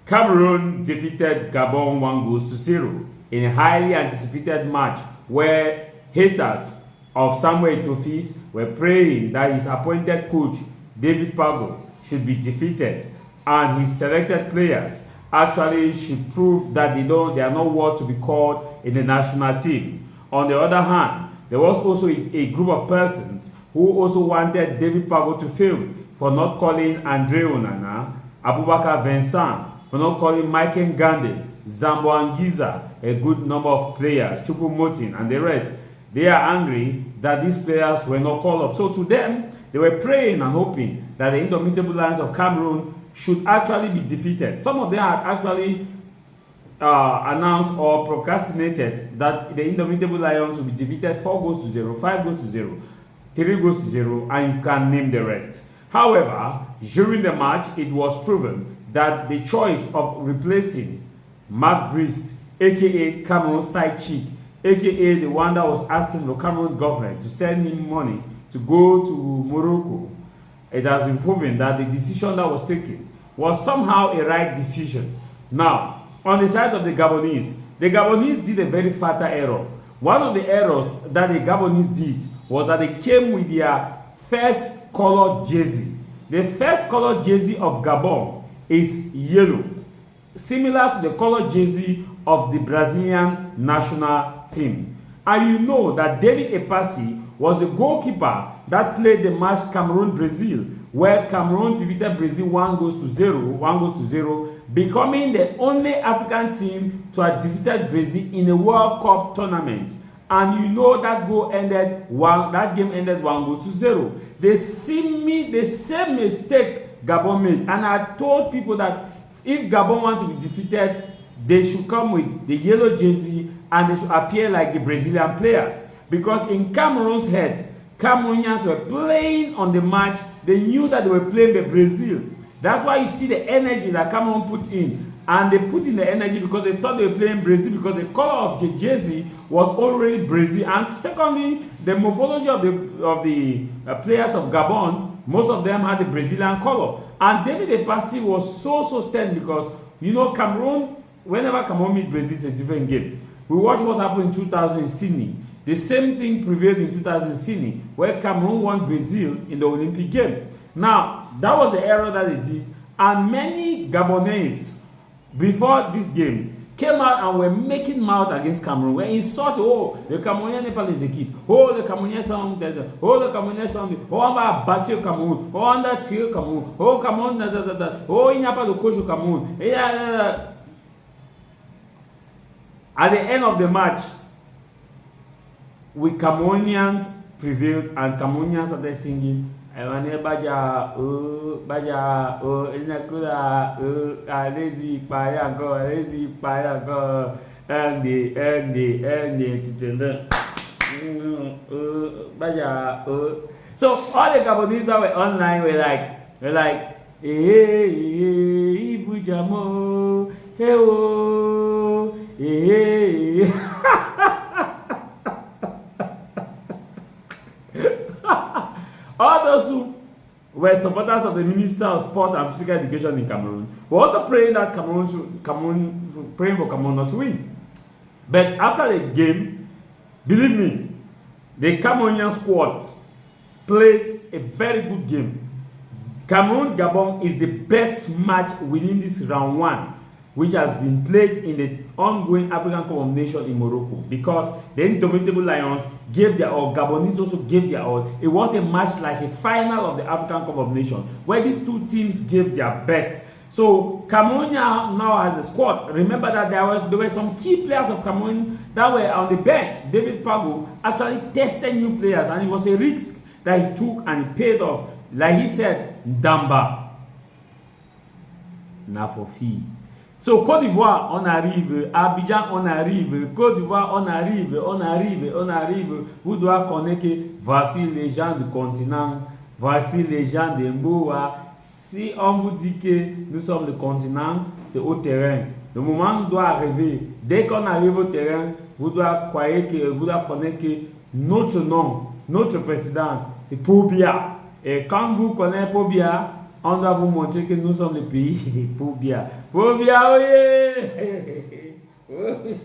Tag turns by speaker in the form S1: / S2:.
S1: Cameroon defeated Gabon 1-0 in a highly anticipated match where haters of Samuel Eto'o's were praying that his appointed coach, David Pago, should be defeated and his selected players actually should prove that they are not worth to be called in the national team. On the other hand, there was also a group of persons who also wanted David Pago to fail for not calling Andre Onana, Abubakar Vincent, for not calling Michael Gandhi, Zambo Anguissa, a good number of players, Choupo-Moting and the rest. They are angry that these players were not called up. So to them, they were praying and hoping that the indomitable Lions of Cameroon should actually be defeated. Some of them had actually announced or procrastinated that the indomitable Lions will be defeated 4-0, 5-0, 3-0, and you can name the rest. However, during the match, it was proven that the choice of replacing Mark Brist, aka Cameroon side chick, aka the one that was asking the Cameroon government to send him money to go to Morocco, it has been proven that the decision that was taken was somehow a right decision. Now, on the side of the Gabonese did a very fatal error. One of the errors that the Gabonese did was that they came with their first colored jersey. The first colored jersey of Gabon is yellow, similar to the colored jersey of the Brazilian national team. And you know that David Epassi was the goalkeeper that played the match Cameroon-Brazil, where Cameroon defeated Brazil 1-0, becoming the only African team to have defeated Brazil in a World Cup tournament. And you know that game ended 1-0. The same mistake Gabon made. And I told people that if Gabon want to be defeated, they should come with the yellow jersey and they should appear like the Brazilian players. Because in Cameroon's head, Cameroonians were playing on the match. They knew that they were playing the Brazil. That's why you see the energy that Cameroon put in. And they put in the energy because they thought they were playing Brazil, because the color of the jersey was already Brazil. And secondly, the morphology of the players of Gabon, most of them had the Brazilian color. And David Epassi was so stern because, you know, Cameroon, whenever Cameroon meet Brazil, it's a different game. We watched what happened in 2000 in Sydney. The same thing prevailed in 2000 in Sydney, where Cameroon won Brazil in the Olympic game. Now, that was the error that they did. And many Gabonese, before this game, came out and were making mouth against Cameroon. Were insulting, oh, the Camerooniens n'est pas les équipes. Oh, the Camerooniens sont dead. Oh, the Camerooniens sont dead. Oh, on va battre le Cameroun. Oh, on va tirer le Cameroun. Oh, Cameroun, oh, il n'y a pas de coach au Cameroun. At the end of the match, we Cameroonians prevailed and Cameroonians started singing. Baja, lazy paya, and so all the Gabonese that were online were like, hey, Bujamo, hey, all those who were supporters of the Minister of Sport and Physical Education in Cameroon were also praying that praying for Cameroon not to win. But after the game, believe me, the Cameroonian squad played a very good game. Cameroon-Gabon is the best match within this round one, which has been played in the ongoing African Cup of Nations in Morocco, because the indomitable Lions gave their all, Gabonese also gave their all. It was a match like a final of the African Cup of Nations, where these two teams gave their best. So Cameroon now has a squad. Remember that there were some key players of Cameroon that were on the bench. David Pago actually tested new players, and it was a risk that he took and it paid off. Like he said, Ndamba, na for fee. So Côte d'Ivoire, on arrive. Abidjan, on arrive. Côte d'Ivoire, on arrive. Vous devez connaître que voici les gens du continent. Voici les gens de Mboa. Si on vous dit que nous sommes le continent, c'est au terrain. Le moment doit arriver. Dès qu'on arrive au terrain, vous devez connaître que notre nom, notre président, c'est Pobia. Et quand vous connaissez Pobia, on doit vous montrer que nous sommes le pays de Pobia. Phobia, oh yeah.